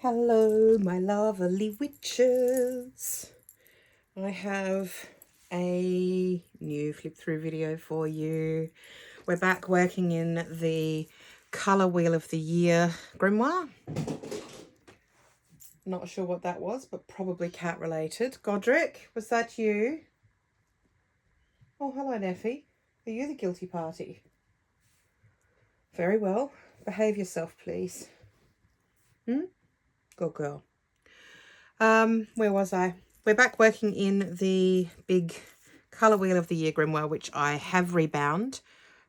Hello, my lovely witches. I have a new flip through video for you. We're back working in the Colour Wheel of the Year Grimoire. Not sure what that was, but probably cat related. Godric, was that you? Oh, hello, Neffy. Are you the guilty party? Very well. Behave yourself, please. Good girl. Where was I? We're back working in the big Colour Wheel of the Year Grimoire, which I have rebound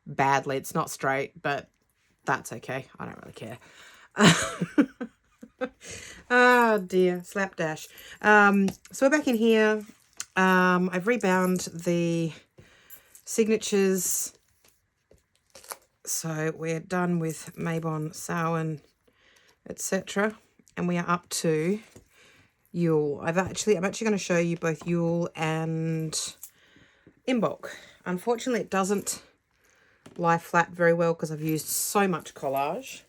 badly. It's not straight, but that's okay. I don't really care. Oh dear, slapdash. So we're back in here. I've rebound the signatures. So we're done with Mabon, Samhain, etc. And we are up to Yule. I'm actually going to show you both Yule and Imbolc. Unfortunately, it doesn't lie flat very well because I've used so much collage.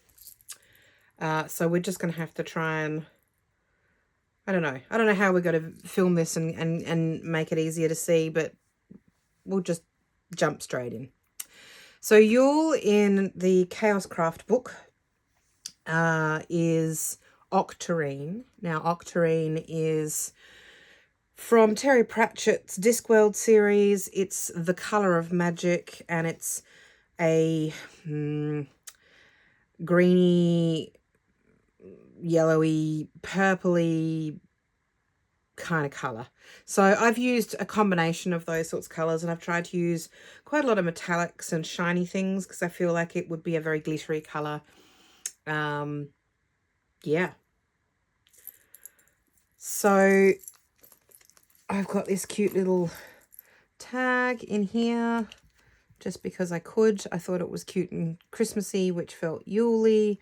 So we're just going to have to try and, I don't know how we're going to film this and make it easier to see, but we'll just jump straight in. So Yule in the Chaos Craft book is Octarine. Now, Octarine is from Terry Pratchett's Discworld series. It's The Colour of Magic, and it's a greeny, yellowy, purpley kind of colour. So I've used a combination of those sorts of colours, and I've tried to use quite a lot of metallics and shiny things because I feel like it would be a very glittery colour. Yeah. So I've got this cute little tag in here just because I could. I thought it was cute and Christmassy, which felt Yule-y.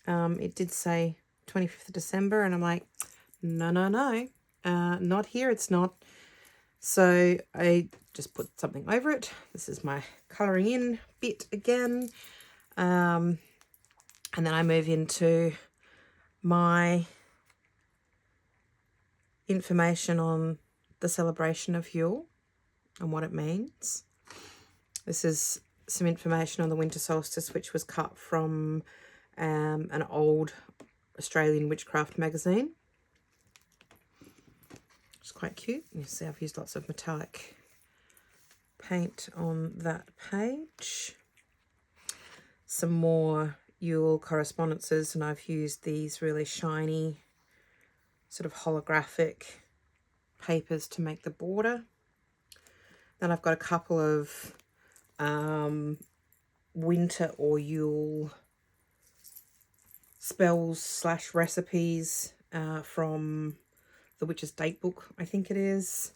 It did say 25th of December, and I'm like, no, not here, it's not. So I just put something over it. This is my colouring in bit again. And then I move into my information on the celebration of Yule and what it means. This is some information on the winter solstice, which was cut from an old Australian witchcraft magazine. It's quite cute. You see I've used lots of metallic paint on that page. Some more Yule correspondences, and I've used these really shiny sort of holographic papers to make the border. Then I've got a couple of winter or Yule spells / recipes from the Witch's Date book, I think it is.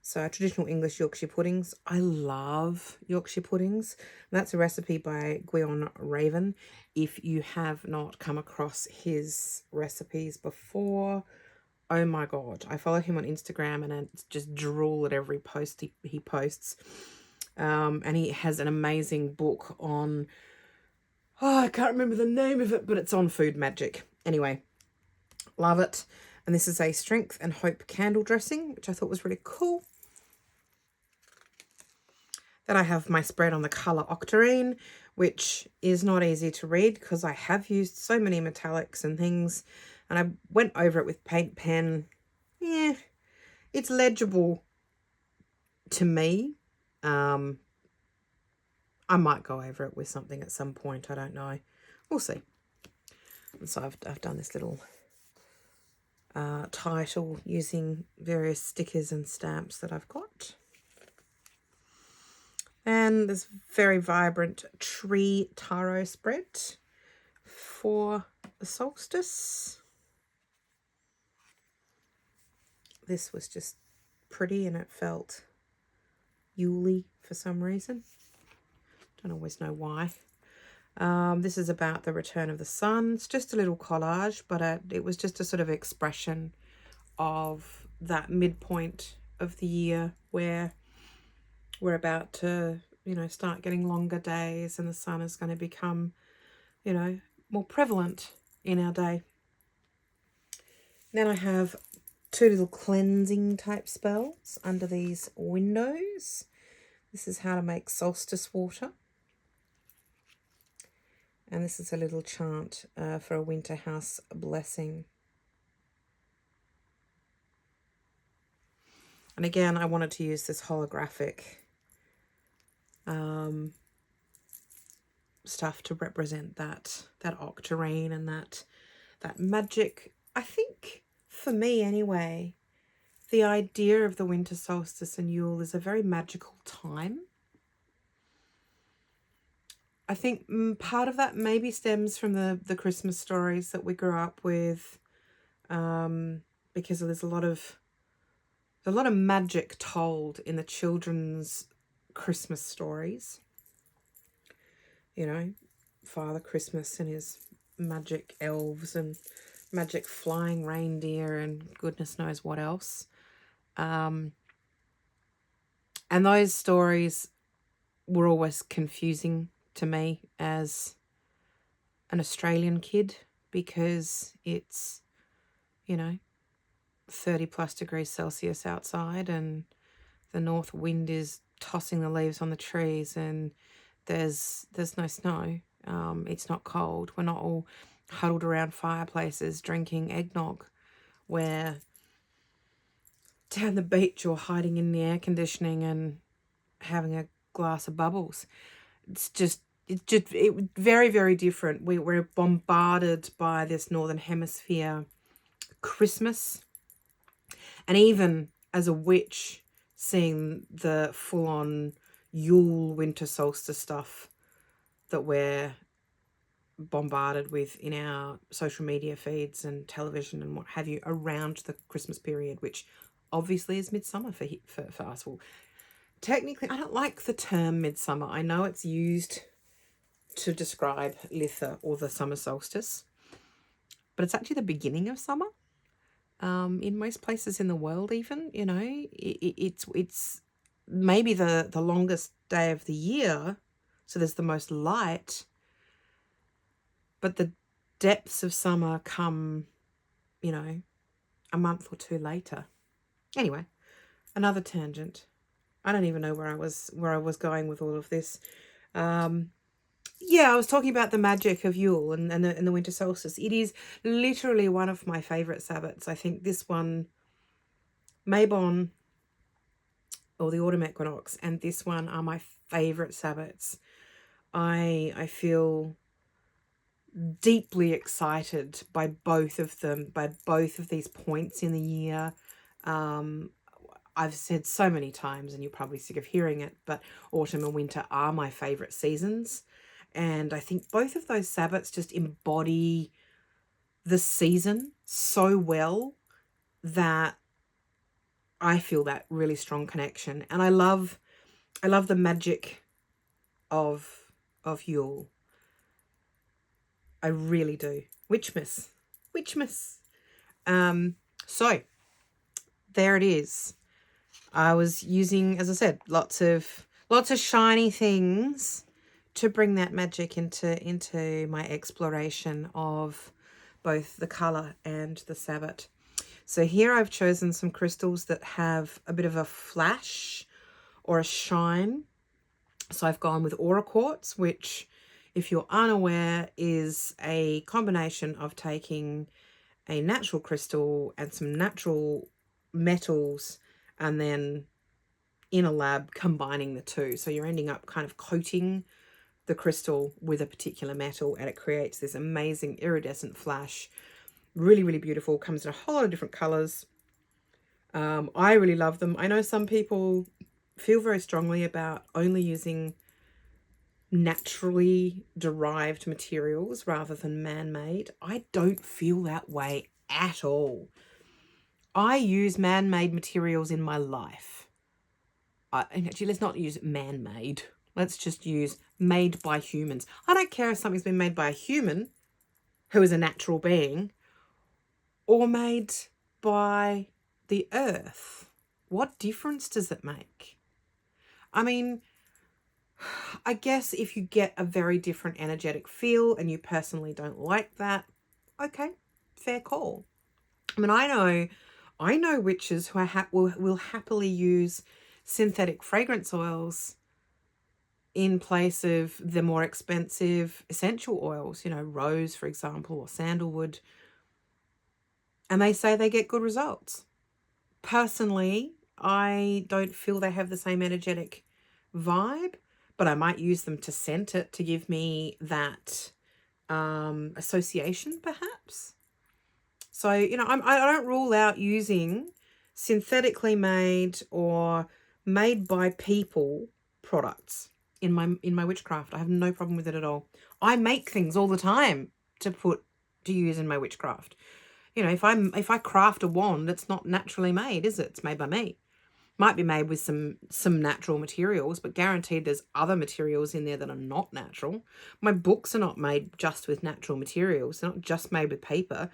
So traditional English Yorkshire puddings. I love Yorkshire puddings. And that's a recipe by Gwion Raven. If you have not come across his recipes before, oh my God. I follow him on Instagram and I just drool at every post he posts. And he has an amazing book on, I can't remember the name of it, but it's on food magic. Anyway, love it. And this is a Strength and Hope candle dressing, which I thought was really cool. Then I have my spread on the colour Octarine, which is not easy to read because I have used so many metallics and things. And I went over it with paint pen. Yeah, it's legible to me. I might go over it with something at some point. I don't know. We'll see. And so I've done this little title using various stickers and stamps that I've got. And this very vibrant tree taro spread for the solstice. This was just pretty and it felt Yule-y for some reason. Don't always know why. This is about the return of the sun. It's just a little collage, but it was just a sort of expression of that midpoint of the year where we're about to, start getting longer days and the sun is going to become, more prevalent in our day. Then I have 2 little cleansing type spells under these windows. This is how to make solstice water. And this is a little chant for a winter house blessing. And again, I wanted to use this holographic stuff to represent that octarine and that magic. I think, for me anyway, the idea of the winter solstice and Yule is a very magical time. I think part of that maybe stems from the Christmas stories that we grew up with, because there's a lot of magic told in the children's Christmas stories. You know, Father Christmas and his magic elves and magic flying reindeer and goodness knows what else. And those stories were always confusing to me as an Australian kid, because it's, 30 plus degrees Celsius outside and the north wind is tossing the leaves on the trees and there's no snow. It's not cold. We're not all huddled around fireplaces drinking eggnog. We're down the beach or hiding in the air conditioning and having a glass of bubbles. It's very, very different. We're bombarded by this Northern Hemisphere Christmas. And even as a witch, seeing the full-on Yule winter solstice stuff that we're bombarded with in our social media feeds and television and what have you around the Christmas period, which obviously is midsummer for us. Well, technically, I don't like the term midsummer. I know it's used to describe Litha or the summer solstice, but it's actually the beginning of summer. In most places in the world, even, it's maybe the longest day of the year, so there's the most light, but the depths of summer come, a month or 2 later. Anyway, another tangent. I don't even know where I was going with all of this. I was talking about the magic of Yule and the winter solstice. It is literally one of my favourite Sabbats. I think this one, Mabon, or the autumn equinox, and this one are my favourite Sabbats. I feel deeply excited by both of them, by both of these points in the year. I've said so many times, and you're probably sick of hearing it, but autumn and winter are my favourite seasons. And I think both of those Sabbats just embody the season so well that I feel that really strong connection. And I love the magic of Yule. I really do. Witchmas. So there it is. I was using, as I said, lots of shiny things to bring that magic into my exploration of both the colour and the Sabbat. So here I've chosen some crystals that have a bit of a flash or a shine. So I've gone with Aura Quartz, which, if you're unaware, is a combination of taking a natural crystal and some natural metals and then in a lab combining the two. So you're ending up kind of coating the crystal with a particular metal and it creates this amazing iridescent flash. Really, really beautiful. Comes in a whole lot of different colours. I really love them. I know some people feel very strongly about only using naturally derived materials rather than man-made. I don't feel that way at all. I use man-made materials in my life. Actually, let's not use man-made. Let's just use made by humans. I don't care if something's been made by a human who is a natural being or made by the earth. What difference does it make? I mean, I guess if you get a very different energetic feel and you personally don't like that, Okay, fair call. I mean, I know witches who will happily use synthetic fragrance oils in place of the more expensive essential oils, you know, rose, for example, or sandalwood. And they say they get good results. Personally, I don't feel they have the same energetic vibe, but I might use them to scent it to give me that association, perhaps. So, you know, I don't rule out using synthetically made or made by people products in my witchcraft. I have no problem with it at all. I make things all the time to use in my witchcraft. You know, if I craft a wand, it's not naturally made, is it? It's made by me. Might be made with some natural materials, but guaranteed there's other materials in there that are not natural. My books are not made just with natural materials. They're not just made with paper.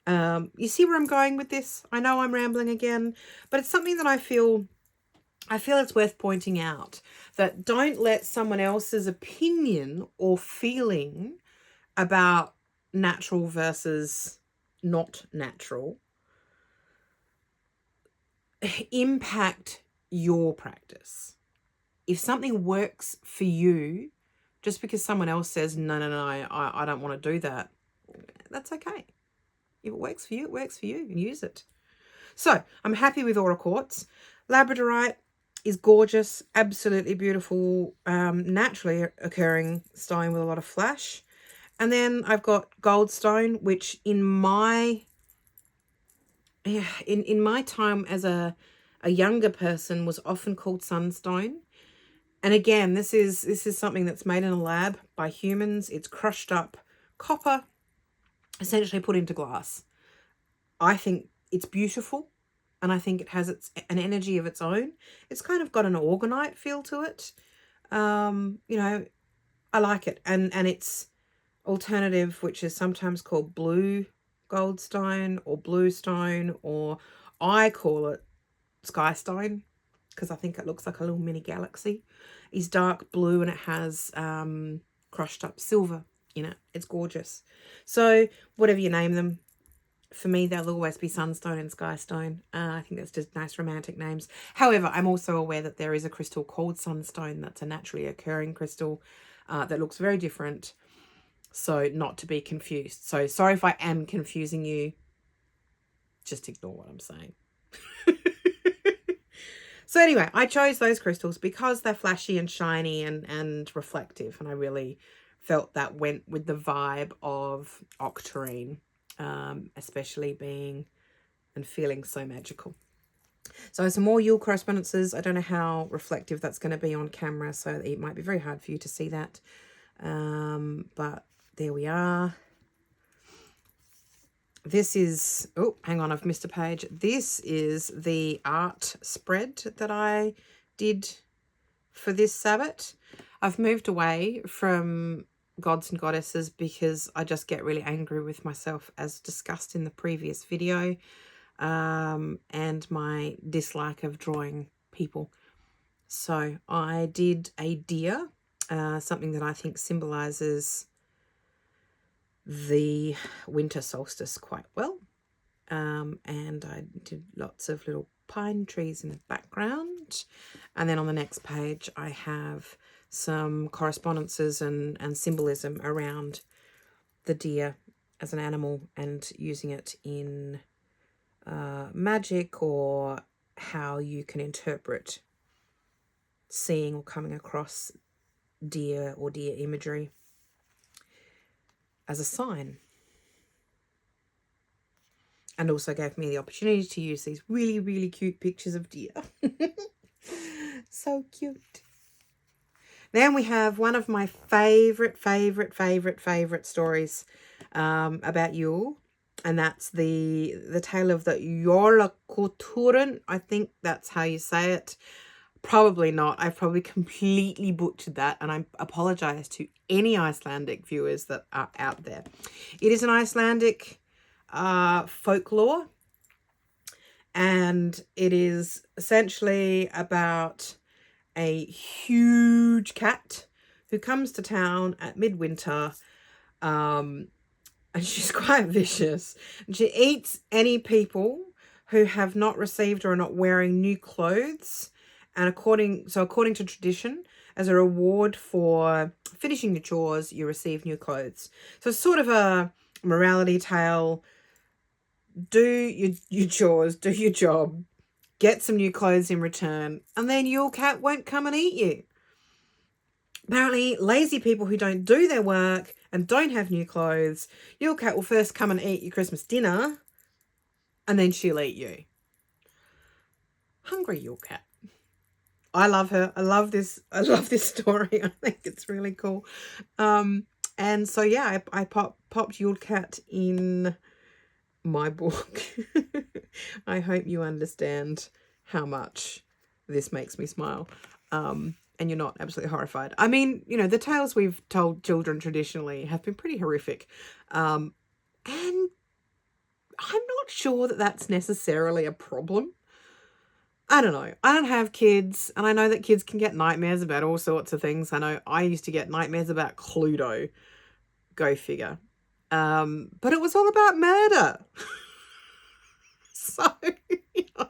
You see where I'm going with this? I know I'm rambling again, but it's something that I feel it's worth pointing out, that don't let someone else's opinion or feeling about natural versus not natural impact your practice. If something works for you, just because someone else says, no, I don't want to do that, that's okay. If it works for you, it works for you, and use it. So I'm happy with Aura Quartz. Labradorite is gorgeous, absolutely beautiful, naturally occurring stone with a lot of flash. And then I've got Goldstone, which in my time as a younger person was often called Sunstone. And again, this is something that's made in a lab by humans. It's crushed up copper, essentially put into glass. I think it's beautiful, and I think it has an energy of its own. It's kind of got an orgonite feel to it. You know, I like it. And its alternative, which is sometimes called blue goldstone or bluestone, or I call it skystone because I think it looks like a little mini galaxy, is dark blue, and it has crushed up silver in it. It's gorgeous. So whatever you name them, for me, they'll always be Sunstone and Skystone. I think that's just nice romantic names. However, I'm also aware that there is a crystal called Sunstone that's a naturally occurring crystal that looks very different. So not to be confused. So sorry if I am confusing you. Just ignore what I'm saying. So anyway, I chose those crystals because they're flashy and shiny and reflective. And I really felt that went with the vibe of Octarine. Especially being and feeling so magical. So some more Yule Correspondences. I don't know how reflective that's going to be on camera, so it might be very hard for you to see that. But there we are. This is, oh, hang on, I've missed a page. This is the art spread that I did for this Sabbath. I've moved away from gods and goddesses because I just get really angry with myself, as discussed in the previous video, and my dislike of drawing people. So I did a deer, something that I think symbolizes the winter solstice quite well, and I did lots of little pine trees in the background. And then on the next page I have some correspondences and symbolism around the deer as an animal and using it in magic, or how you can interpret seeing or coming across deer or deer imagery as a sign. And also gave me the opportunity to use these really, really cute pictures of deer. So cute. Then we have one of my favorite stories about Yule, and that's the tale of the Yule. I think that's how you say it. Probably not. I've probably completely butchered that, and I apologize to any Icelandic viewers that are out there. It is an Icelandic folklore, and it is essentially about a huge cat who comes to town at midwinter, and and she's quite vicious. And she eats any people who have not received or are not wearing new clothes. And according to tradition, as a reward for finishing your chores, you receive new clothes. So it's sort of a morality tale. Do your chores, do your job, get some new clothes in return, and then your cat won't come and eat you. Apparently, lazy people who don't do their work and don't have new clothes, your cat will first come and eat your Christmas dinner, and then she'll eat you. Hungry Yule cat. I love her. I love this story. I think it's really cool. And so yeah, I popped Yule cat in my book. I hope you understand how much this makes me smile. And you're not absolutely horrified. I mean, you know, the tales we've told children traditionally have been pretty horrific. And I'm not sure that that's necessarily a problem. I don't know. I don't have kids, and I know that kids can get nightmares about all sorts of things. I know I used to get nightmares about Cluedo. Go figure. But it was all about murder. So, you know,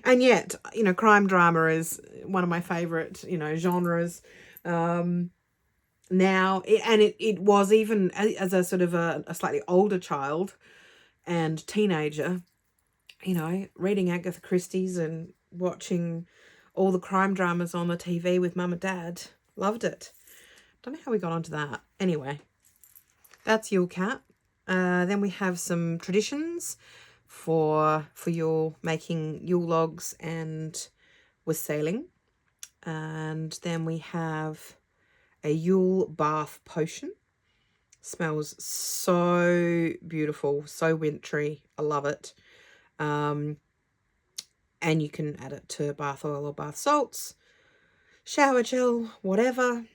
and yet, you know, crime drama is one of my favorite, you know, genres. Now, it was even as a sort of a slightly older child and teenager, you know, reading Agatha Christie's and watching all the crime dramas on the TV with mum and dad. Loved it. Don't know how we got onto that. Anyway, that's Yule cat. Then we have some traditions for Yule, making Yule logs and wassailing. And then we have a Yule bath potion. Smells so beautiful, so wintry. I love it. And you can add it to bath oil or bath salts, shower gel, whatever.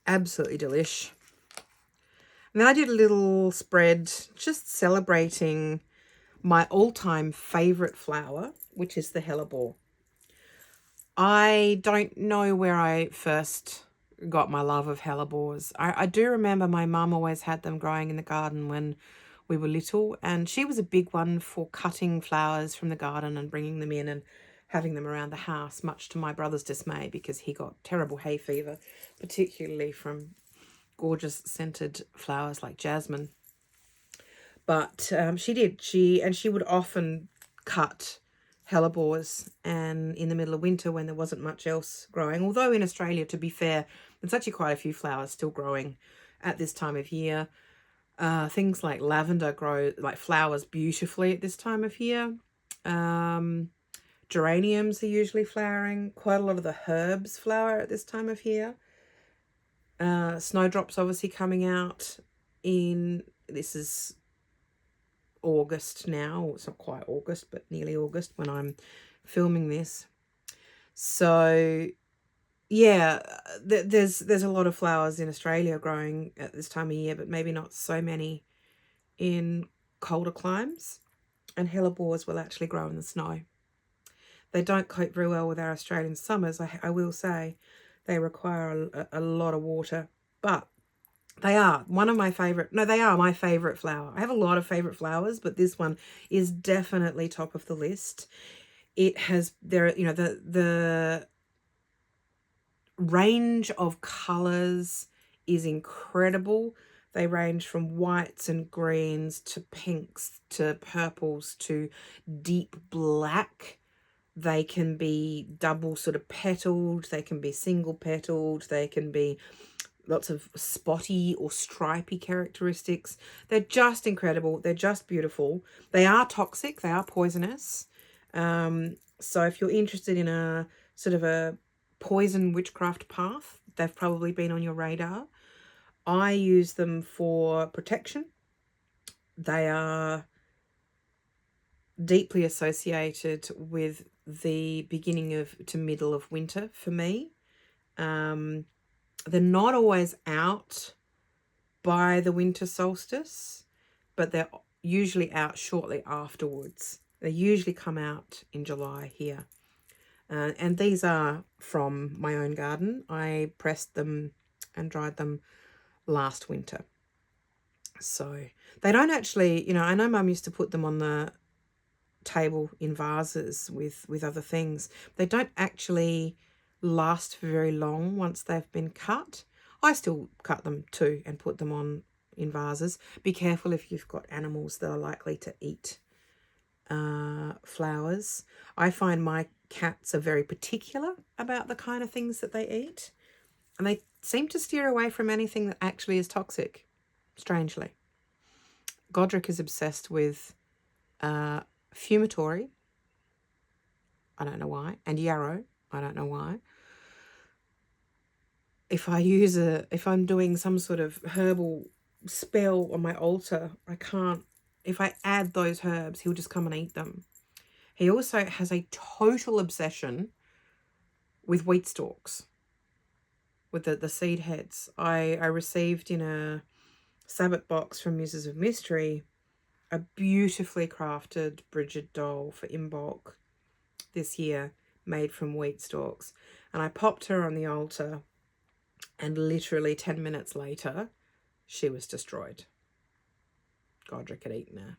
Absolutely delish. And then I did a little spread just celebrating my all-time favourite flower, which is the hellebore. I don't know where I first got my love of hellebores. I do remember my mum always had them growing in the garden when we were little, and she was a big one for cutting flowers from the garden and bringing them in and having them around the house, much to my brother's dismay because he got terrible hay fever, particularly from gorgeous scented flowers like jasmine. But she did. She would often cut hellebores, and in the middle of winter when there wasn't much else growing, although in Australia, to be fair, there's actually quite a few flowers still growing at this time of year. Things like lavender flowers beautifully at this time of year. Geraniums are usually flowering. Quite a lot of the herbs flower at this time of year. Snowdrops obviously coming out this is August now. It's not quite August, but nearly August when I'm filming this. So yeah, there's a lot of flowers in Australia growing at this time of year, but maybe not so many in colder climes. And hellebores will actually grow in the snow. They don't cope very well with our Australian summers, I will say. They require a lot of water, but they are my favorite flower. I have a lot of favorite flowers, but this one is definitely top of the list. It has the range of colors is incredible. They range from whites and greens to pinks to purples to deep black. They can be double sort of petaled. They can be single petaled. They can be lots of spotty or stripy characteristics. They're just incredible. They're just beautiful. They are toxic. They are poisonous. So if you're interested in a sort of a poison witchcraft path, they've probably been on your radar. I use them for protection. They are deeply associated with the beginning to middle of winter for me. They're not always out by the winter solstice, but they're usually out shortly afterwards. They usually come out in July here. And these are from my own garden. I pressed them and dried them last winter. So they don't actually, you know, I know Mum used to put them on the table in vases with other things. They don't actually last for very long once they've been cut. I still cut them too and put them on in vases. Be careful if you've got animals that are likely to eat flowers. I find my cats are very particular about the kind of things that they eat, and they seem to steer away from anything that actually is toxic, strangely. Godric is obsessed with fumitory. I don't know why. And yarrow. I don't know why. If I'm doing some sort of herbal spell on my altar, I can't, if I add those herbs, he'll just come and eat them. He also has a total obsession with wheat stalks, with the seed heads. I received in a Sabbath box from Muses of Mystery a beautifully crafted Bridgit doll for Imbolc this year, made from wheat stalks. And I popped her on the altar, and literally 10 minutes later, she was destroyed. Godric had eaten her.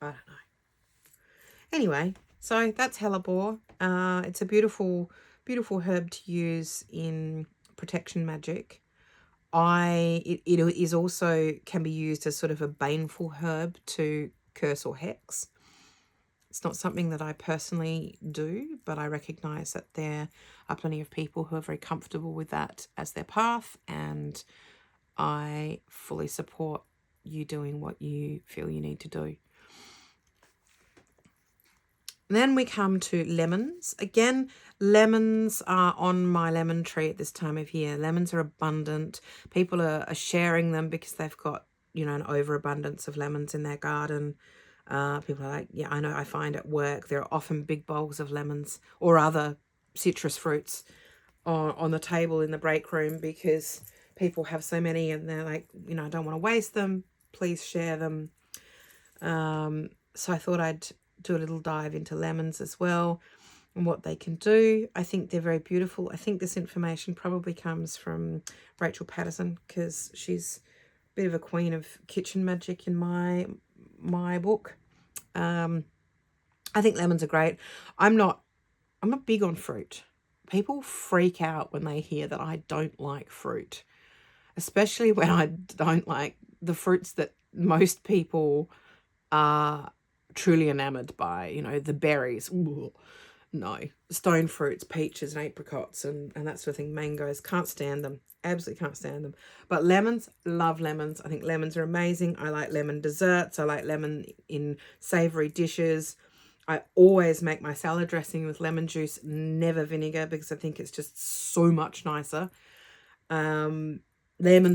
I don't know. Anyway, so that's hellebore. It's a beautiful, beautiful herb to use in protection magic. It is also can be used as sort of a baneful herb to curse or hex. It's not something that I personally do, but I recognise that there are plenty of people who are very comfortable with that as their path, and I fully support you doing what you feel you need to do. Then we come to lemons. Again, lemons are on my lemon tree at this time of year. Lemons are abundant. People are sharing them because they've got, you know, an overabundance of lemons in their garden. People are like, yeah, I know, I find at work there are often big bowls of lemons or other citrus fruits on the table in the break room because people have so many and they're like, you know, I don't want to waste them. Please share them. So I thought I'd do a little dive into lemons as well and what they can do. I think they're very beautiful. I think this information probably comes from Rachel Patterson because she's a bit of a queen of kitchen magic in my book. I think lemons are great. I'm not big on fruit. People freak out when they hear that I don't like fruit, especially when I don't like the fruits that most people are truly enamored by, you know, the berries. Ooh, no, stone fruits, peaches and apricots and that sort of thing, mangoes, can't stand them, absolutely can't stand them. But lemons, love lemons. I think lemons are amazing. I like lemon desserts. I like lemon in savoury dishes. I always make my salad dressing with lemon juice, never vinegar, because I think it's just so much nicer. Lemons,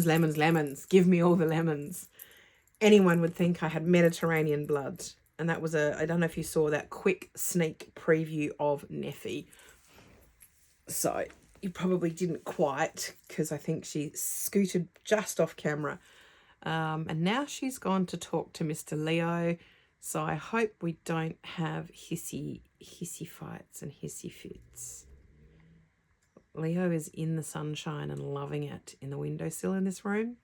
lemons, lemons. Give me all the lemons. Anyone would think I had Mediterranean blood. And that was I don't know if you saw that quick sneak preview of Neffy. So you probably didn't quite, because I think she scooted just off camera. And now she's gone to talk to Mr. Leo. So I hope we don't have hissy fights and hissy fits. Leo is in the sunshine and loving it in the windowsill in this room.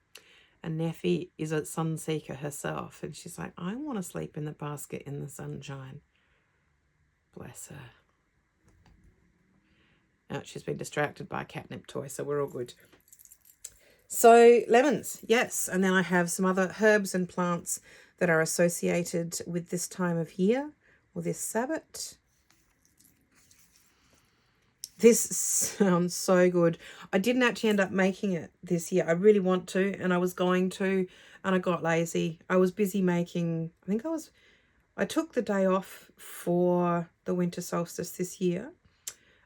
And Neffy is a sun seeker herself. And she's like, I want to sleep in the basket in the sunshine. Bless her. Oh, she's been distracted by a catnip toy, so we're all good. So lemons, yes. And then I have some other herbs and plants that are associated with this time of year or this Sabbath. This sounds so good. I didn't actually end up making it this year. I really want to, and I was going to, and I got lazy. I was busy making, I took the day off for the winter solstice this year.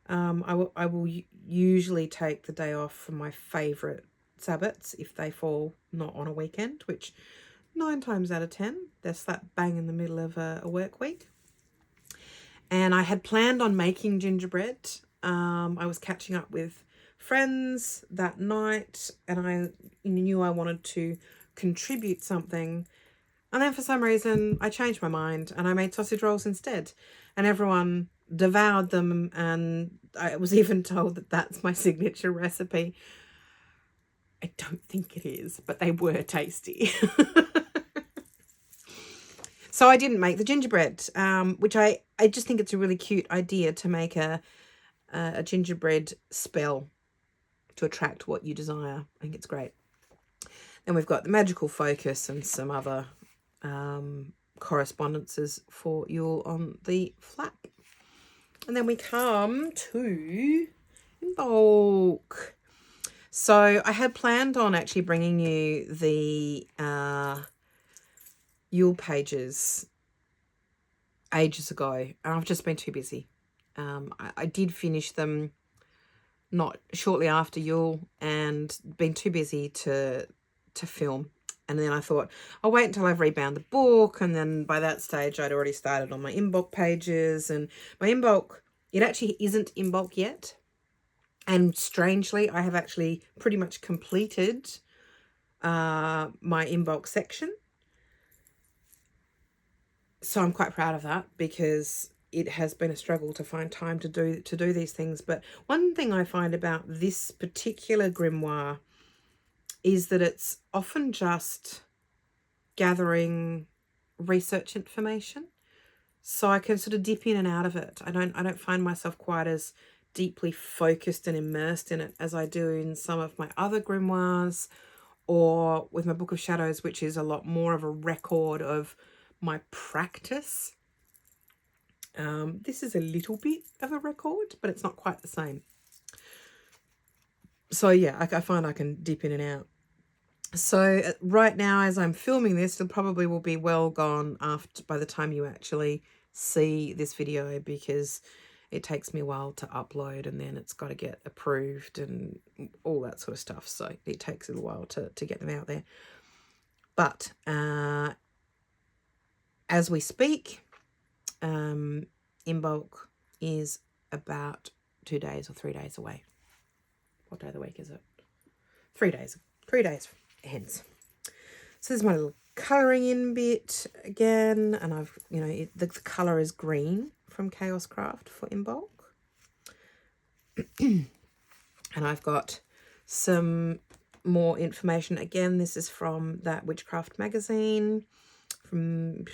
I will usually take the day off for my favourite Sabbaths if they fall not on a weekend, which 9 times out of 10, they're slap bang in the middle of a work week. And I had planned on making gingerbread. I was catching up with friends that night and I knew I wanted to contribute something. And then for some reason, I changed my mind and I made sausage rolls instead. And everyone devoured them, and I was even told that that's my signature recipe. I don't think it is, but they were tasty. So I didn't make the gingerbread, which I just think it's a really cute idea to make a gingerbread spell to attract what you desire. I think it's great. Then we've got the magical focus and some other correspondences for Yule on the flap. And then we come to Imbolc. So I had planned on actually bringing you the Yule pages ages ago, and I've just been too busy. I did finish them not shortly after Yule and been too busy to film. And then I thought, I'll wait until I've rebound the book. And then by that stage, I'd already started on my Imbolc pages. And my Imbolc, it actually isn't Imbolc yet. And strangely, I have actually pretty much completed my Imbolc section. So I'm quite proud of that, because it has been a struggle to find time to do these things. But one thing I find about this particular grimoire is that it's often just gathering research information. So I can sort of dip in and out of it. I don't find myself quite as deeply focused and immersed in it as I do in some of my other grimoires, or with my Book of Shadows, which is a lot more of a record of my practice. This is a little bit of a record, but it's not quite the same. So yeah, I find I can dip in and out. So right now, as I'm filming this, it probably will be well gone by the time you actually see this video, because it takes me a while to upload, and then it's got to get approved and all that sort of stuff. So it takes a little while to get them out there. But as we speak, Imbolc is about 2 days or 3 days away. What day of the week is it? 3 days. 3 days hence. So there's my little colouring in bit again, and I've, the colour is green from Chaos Craft for Imbolc. And I've got some more information. Again, this is from that Witchcraft magazine from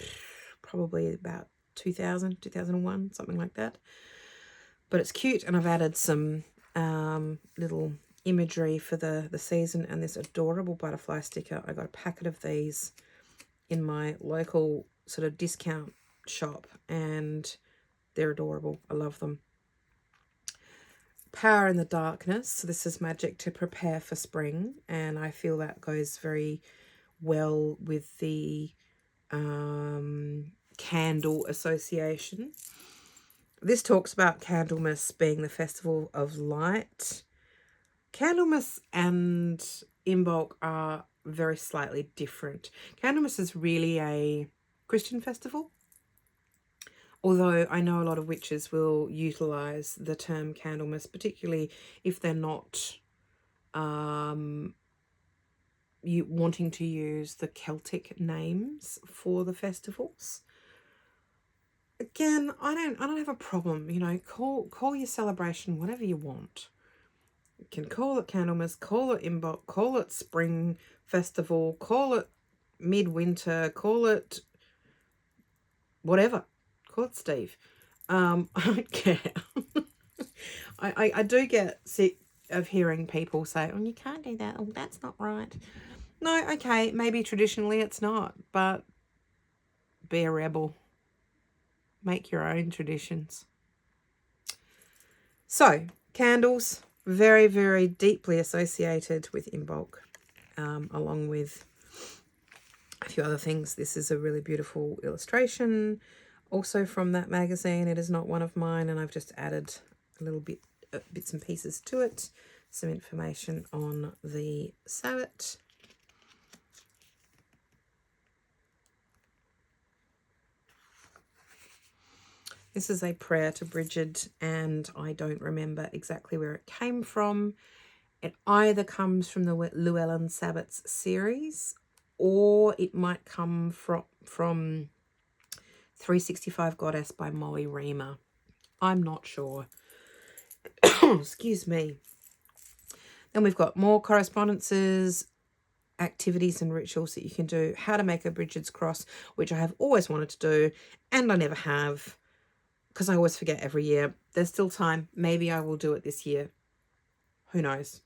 probably about 2000, 2001, something like that. But it's cute, and I've added some little imagery for the season, and this adorable butterfly sticker. I got a packet of these in my local sort of discount shop, and they're adorable. I love them. Power in the Darkness. So this is magic to prepare for spring, and I feel that goes very well with the candle association. This talks about Candlemas being the festival of light. Candlemas and Imbolc are very slightly different. Candlemas is really a Christian festival, although I know a lot of witches will utilise the term Candlemas, particularly if they're not wanting to use the Celtic names for the festivals. Again, I don't have a problem, call your celebration whatever you want. You can call it Candlemas, call it Imbolc, call it Spring Festival, call it Midwinter, call it whatever. Call it Steve. I don't care. I do get sick of hearing people say, oh, you can't do that. Oh, that's not right. No, okay, maybe traditionally it's not, but be a rebel. Make your own traditions. So, candles, very, very deeply associated with Imbolc, along with a few other things. This is a really beautiful illustration, also from that magazine. It is not one of mine, and I've just added a little bit, bits and pieces to it. Some information on the Sabbat. This is a prayer to Bridgit, and I don't remember exactly where it came from. It either comes from the Llewellyn Sabbats series, or it might come from 365 Goddess by Molly Reamer. I'm not sure. Excuse me. Then we've got more correspondences, activities and rituals that you can do, how to make a Bridget's cross, which I have always wanted to do and I never have because I always forget every year. There's still time. Maybe I will do it this year. Who knows?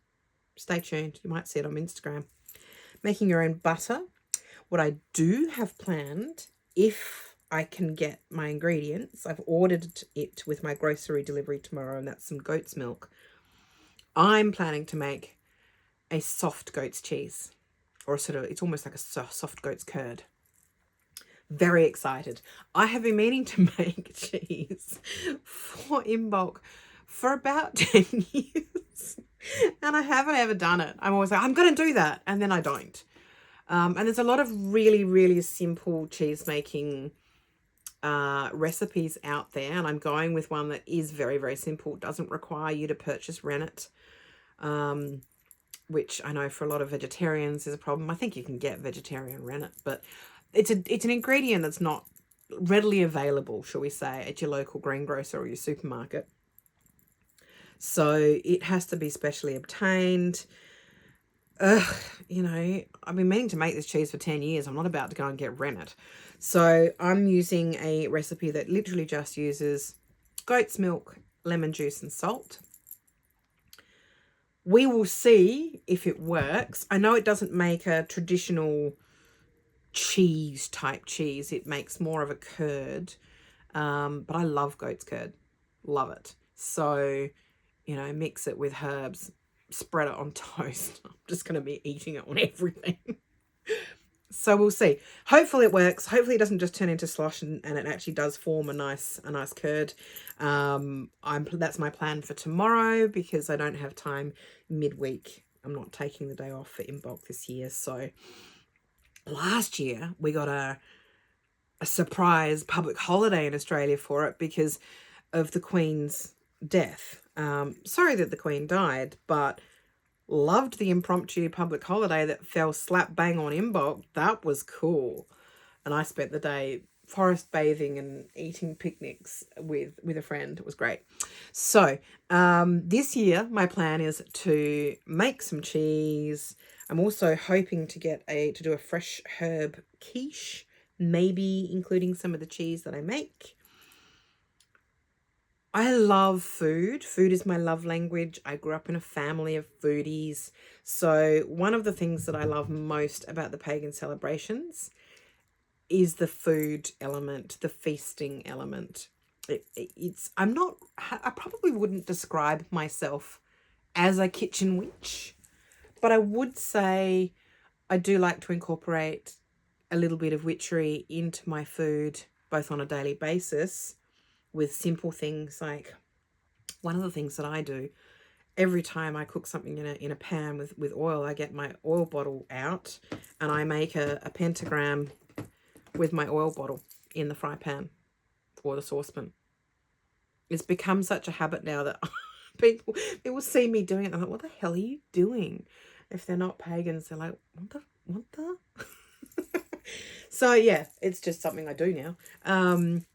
Stay tuned. You might see it on Instagram. Making your own butter. What I do have planned, if I can get my ingredients, I've ordered it with my grocery delivery tomorrow, and that's some goat's milk. I'm planning to make a soft goat's cheese, or it's almost like a soft goat's curd. Very excited. I have been meaning to make cheese for Imbolc for about 10 years. And I haven't ever done it. I'm always like, I'm going to do that. And then I don't. And there's a lot of really, really simple cheese making recipes out there. And I'm going with one that is very, very simple. It doesn't require you to purchase rennet, which I know for a lot of vegetarians is a problem. I think you can get vegetarian rennet, but it's an ingredient that's not readily available, shall we say, at your local greengrocer or your supermarket. So it has to be specially obtained. You know, I've been meaning to make this cheese for 10 years. I'm not about to go and get rennet. So I'm using a recipe that literally just uses goat's milk, lemon juice and salt. We will see if it works. I know it doesn't make a traditional cheese type cheese. It makes more of a curd. But I love goat's curd. Love it. So, you know, mix it with herbs, spread it on toast. I'm just going to be eating it on everything. So we'll see. Hopefully it works. Hopefully it doesn't just turn into slosh and it actually does form a nice curd. That's my plan for tomorrow because I don't have time midweek. I'm not taking the day off for Imbolc this year. So last year we got a surprise public holiday in Australia for it because of the Queen's death. Sorry that the Queen died, but loved the impromptu public holiday that fell slap bang on Imbolc. That was cool. And I spent the day forest bathing and eating picnics with a friend. It was great. So this year my plan is to make some cheese. I'm also hoping to do a fresh herb quiche, maybe including some of the cheese that I make. I love food. Food is my love language. I grew up in a family of foodies. So one of the things that I love most about the pagan celebrations is the food element, the feasting element. I probably wouldn't describe myself as a kitchen witch, but I would say I do like to incorporate a little bit of witchery into my food, both on a daily basis, with simple things like one of the things that I do every time I cook something in a pan with oil, I get my oil bottle out and I make a pentagram with my oil bottle in the fry pan or the saucepan. It's become such a habit now that people see me doing it and I'm like, what the hell are you doing? If they're not pagans, they're like, what the? So yeah, it's just something I do now.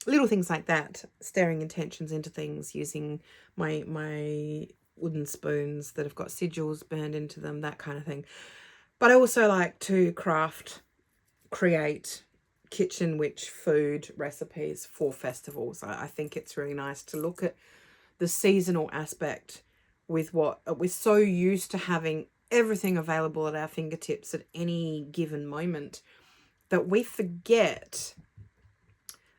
Little things like that, staring intentions into things, using my wooden spoons that have got sigils burned into them, that kind of thing. But I also like to create kitchen witch food recipes for festivals. I think it's really nice to look at the seasonal aspect with what we're so used to having everything available at our fingertips at any given moment, that we forget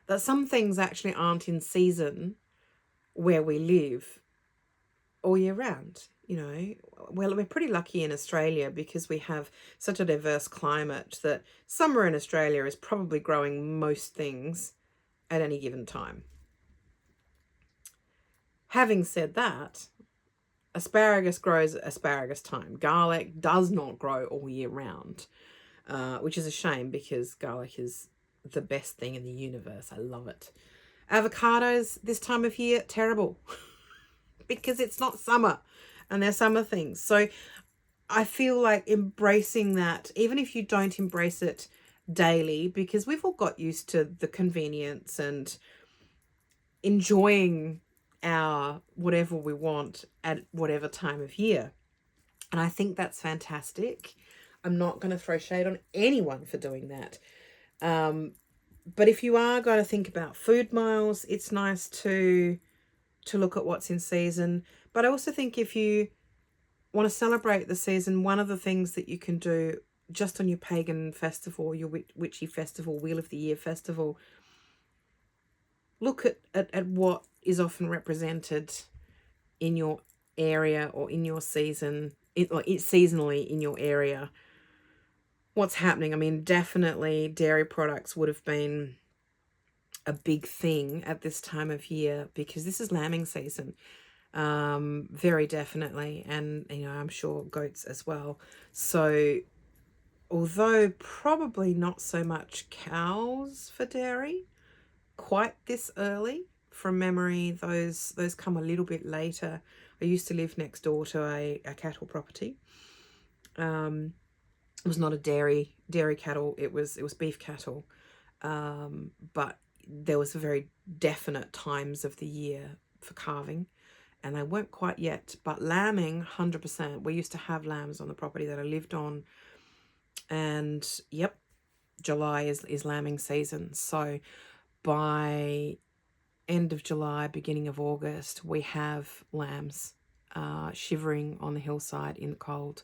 that some things actually aren't in season where we live all year round. You know, well, we're pretty lucky in Australia because we have such a diverse climate that summer in Australia is probably growing most things at any given time. Having said that, asparagus grows at asparagus time. Garlic does not grow all year round. Which is a shame because garlic is the best thing in the universe. I love it. Avocados this time of year, terrible because it's not summer and they're summer things. So I feel like embracing that, even if you don't embrace it daily, because we've all got used to the convenience and enjoying our whatever we want at whatever time of year. And I think that's fantastic. I'm not going to throw shade on anyone for doing that. But if you are going to think about food miles, it's nice to look at what's in season. But I also think if you want to celebrate the season, one of the things that you can do just on your pagan festival, your witchy festival, Wheel of the Year festival, look at what is often represented in your area or in your season, seasonally in your area. What's happening? I mean, definitely dairy products would have been a big thing at this time of year because this is lambing season. Very definitely, and I'm sure goats as well. So although probably not so much cows for dairy quite this early, from memory those come a little bit later. I used to live next door to a cattle property. It was not a dairy cattle, it was beef cattle, but there was very definite times of the year for calving, and they weren't quite yet. But lambing, 100%. We used to have lambs on the property that I lived on, and yep, July is lambing season. So by end of July, beginning of August, we have lambs shivering on the hillside in the cold,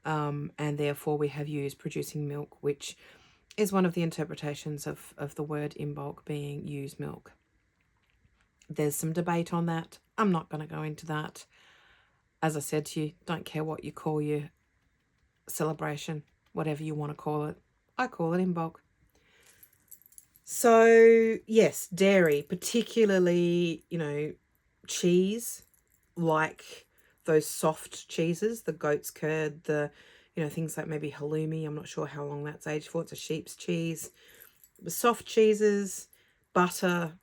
and therefore we have ewes producing milk, which is one of the interpretations of the word Imbolc being ewe's milk. There's some debate on that. I'm not going to go into that. As I said to you, don't care what you call your celebration, whatever you want to call it. I call it Imbolc. So, yes, dairy, particularly, cheese, like those soft cheeses, the goat's curd, the, things like maybe halloumi. I'm not sure how long that's aged for. It's a sheep's cheese. The soft cheeses, butter,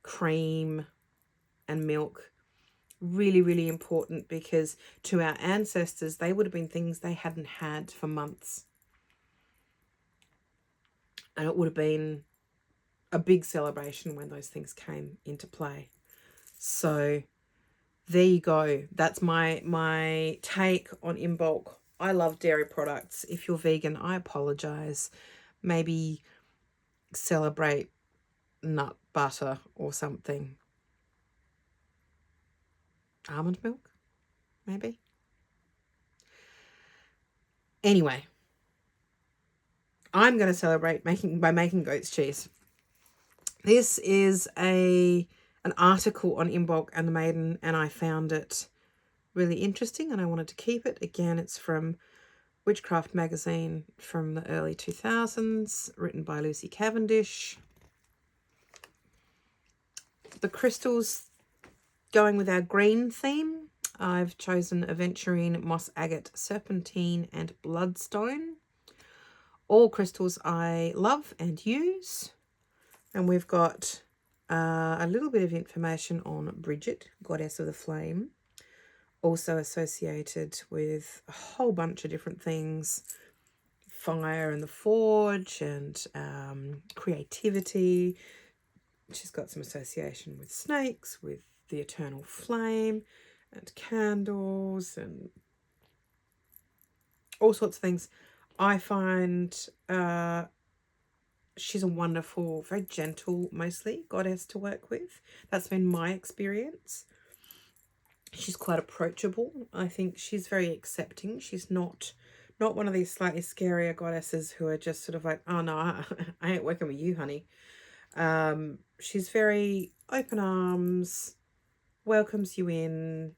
cream, and milk. Really, really important, because to our ancestors, they would have been things they hadn't had for months. And it would have been a big celebration when those things came into play. So there you go. That's my take on Imbolc. I love dairy products. If you're vegan, I apologize. Maybe celebrate nut butter or something. Almond milk, maybe. Anyway, I'm going to celebrate by making goat's cheese. This is an article on Imbolc and the Maiden, and I found it really interesting and I wanted to keep it. Again, it's from Witchcraft magazine from the early 2000s, written by Lucy Cavendish. The crystals, going with our green theme, I've chosen aventurine, moss agate, serpentine, and bloodstone. All crystals I love and use. And we've got a little bit of information on Bridgit, goddess of the flame, also associated with a whole bunch of different things. Fire and the forge, and creativity. She's got some association with snakes, with the eternal flame, and candles, and all sorts of things. I find she's a wonderful, very gentle, mostly, goddess to work with. That's been my experience. She's quite approachable. I think she's very accepting. She's not one of these slightly scarier goddesses who are just sort of like, oh no, I ain't working with you, honey. She's very open arms, welcomes you in.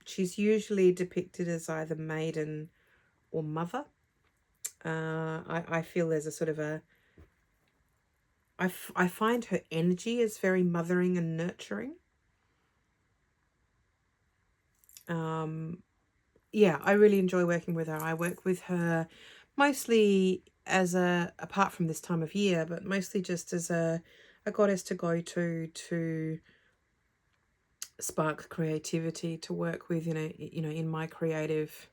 She's usually depicted as either maiden or mother. I feel there's a sort of I find her energy is very mothering and nurturing. Yeah, I really enjoy working with her. I work with her mostly as apart from this time of year, but mostly just as a goddess to go to spark creativity, to work with, in my creative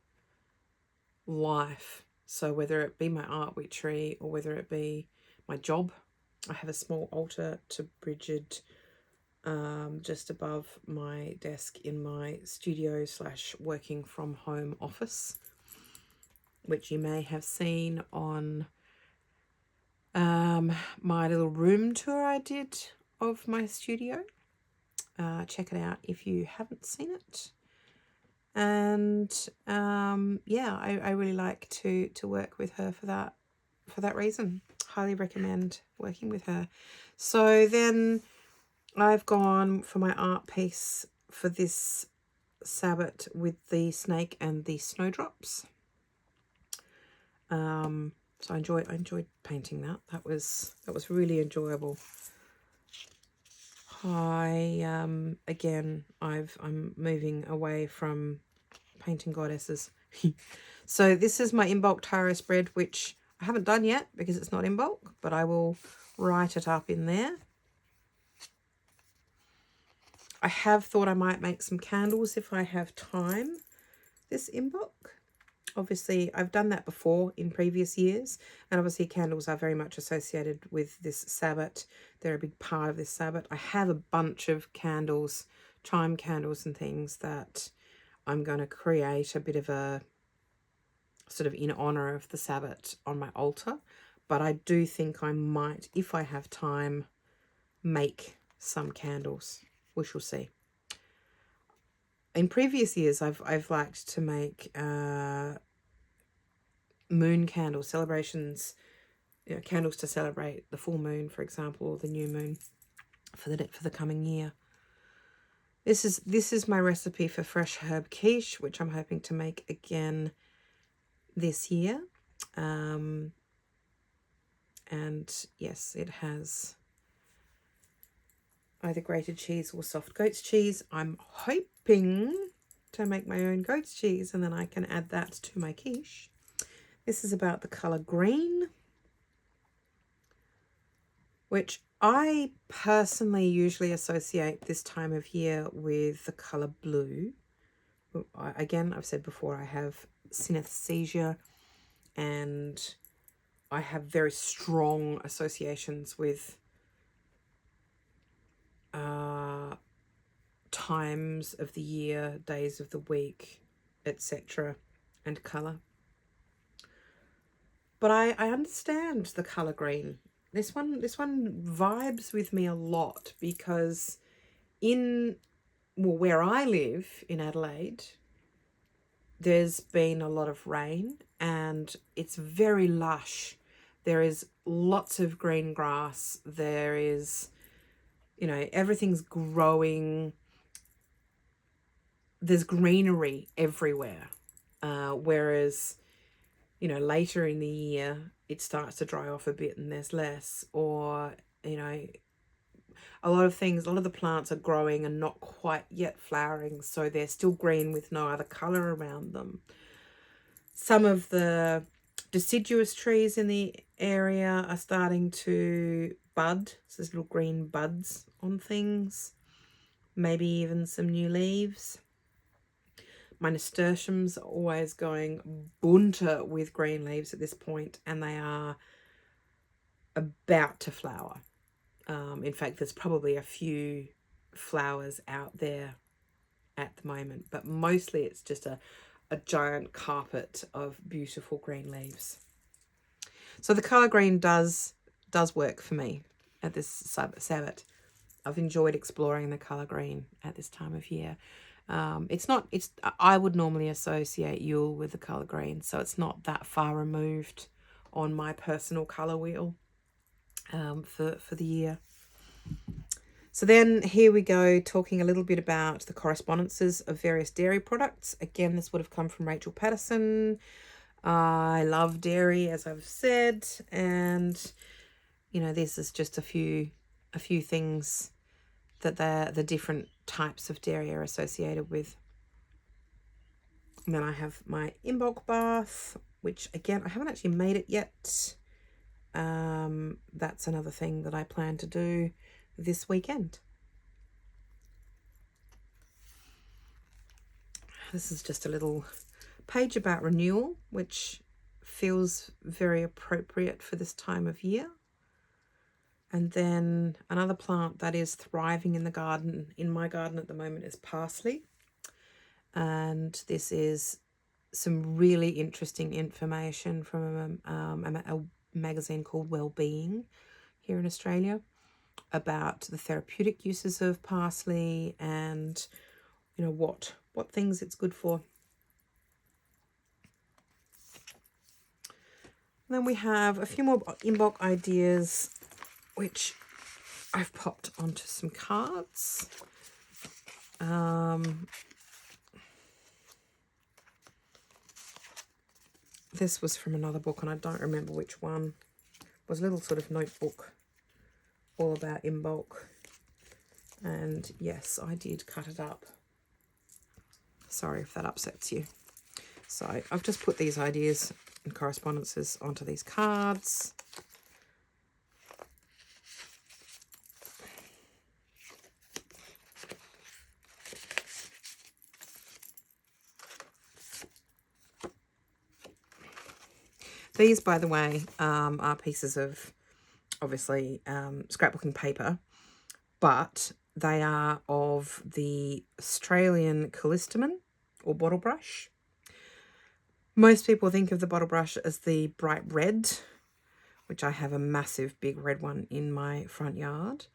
life. So whether it be my art witchery or whether it be my job, I have a small altar to Bridgit. just above my desk in my studio / working from home office, which you may have seen on my little room tour I did of my studio. Check it out if you haven't seen it. And yeah, I really like to work with her for that reason. Highly recommend working with her. So then I've gone for my art piece for this Sabbath with the snake and the snowdrops. So I enjoyed painting that. That was really enjoyable. Again, I'm moving away from painting goddesses. So this is my Imbolc tarot spread, which I haven't done yet because it's not Imbolc, but I will write it up in there. I have thought I might make some candles if I have time this Imbolc. Obviously, I've done that before in previous years, and obviously candles are very much associated with this Sabbath. They're a big part of this Sabbath. I have a bunch of candles, chime candles and things that I'm going to create a bit of a sort of in honor of the Sabbath on my altar. But I do think I might, if I have time, make some candles. We shall see. In previous years, I've liked to make moon candles, celebrations, candles to celebrate the full moon, for example, or the new moon for the coming year. This is my recipe for fresh herb quiche, which I'm hoping to make again this year. And yes, it has either grated cheese or soft goat's cheese. I'm hoping to make my own goat's cheese, and then I can add that to my quiche. This is about the colour green, which I personally usually associate this time of year with the colour blue. Again, I've said before, I have synesthesia, and I have very strong associations with times of the year, days of the week, etc., and colour. But I understand the colour green. This one vibes with me a lot because where I live in Adelaide, there's been a lot of rain and it's very lush. There is lots of green grass. There is, everything's growing. There's greenery everywhere. Whereas, later in the year, it starts to dry off a bit and there's less. Or, a lot of the plants are growing and not quite yet flowering, so they're still green with no other colour around them. Some of the deciduous trees in the area are starting to bud. So there's little green buds on things. Maybe even some new leaves. My nasturtiums are always going bunter with green leaves at this point, and they are about to flower. In fact, there's probably a few flowers out there at the moment, but mostly it's just a giant carpet of beautiful green leaves. So the colour green does work for me at this Sabbath. I've enjoyed exploring the colour green at this time of year. I would normally associate Yule with the colour green, so it's not that far removed on my personal colour wheel for the year. So then here we go, talking a little bit about the correspondences of various dairy products. Again, this would have come from Rachel Patterson. I love dairy, as I've said, and this is just a few things that the different types of dairy are associated with. And then I have my Imbolc bath, which again, I haven't actually made it yet. That's another thing that I plan to do this weekend. This is just a little page about renewal, which feels very appropriate for this time of year. And then another plant that is thriving in the garden, in my garden at the moment, is parsley. And this is some really interesting information from a magazine called Wellbeing here in Australia about the therapeutic uses of parsley and, you know, what things it's good for. And then we have a few more Imbolc ideas, which I've popped onto some cards. This was from another book, and I don't remember which one. It was a little sort of notebook all about Imbolc. And yes, I did cut it up. Sorry if that upsets you. So I've just put these ideas and correspondences onto these cards. These, by the way, are pieces of, obviously, scrapbooking paper, but they are of the Australian Callistemon, or bottle brush. Most people think of the bottle brush as the bright red, which I have a massive big red one in my front yard.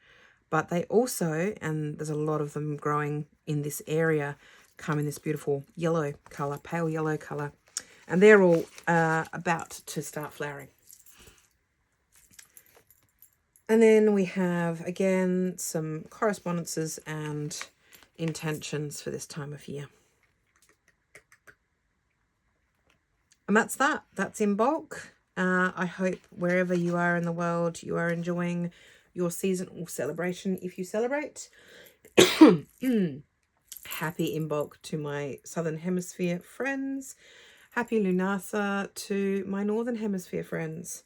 But they also, and there's a lot of them growing in this area, come in this beautiful yellow colour, pale yellow colour. And they're all about to start flowering. And then we have, again, some correspondences and intentions for this time of year. And that's that. That's Imbolc. I hope wherever you are in the world, you are enjoying your seasonal celebration if you celebrate. Happy Imbolc to my Southern Hemisphere friends. Happy Lunasa to my Northern Hemisphere friends.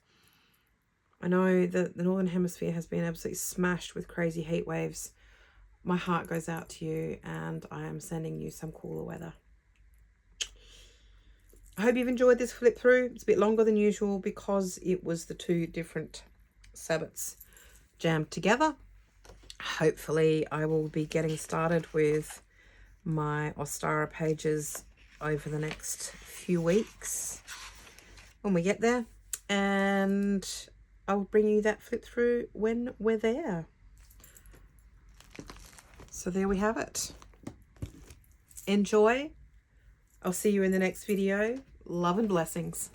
I know that the Northern Hemisphere has been absolutely smashed with crazy heat waves. My heart goes out to you, and I am sending you some cooler weather. I hope you've enjoyed this flip through. It's a bit longer than usual because it was the two different Sabbats jammed together. Hopefully I will be getting started with my Ostara pages over the next few weeks when we get there, and I'll bring you that flip through when we're there. So there we have it. Enjoy. I'll see you in the next video. Love and blessings.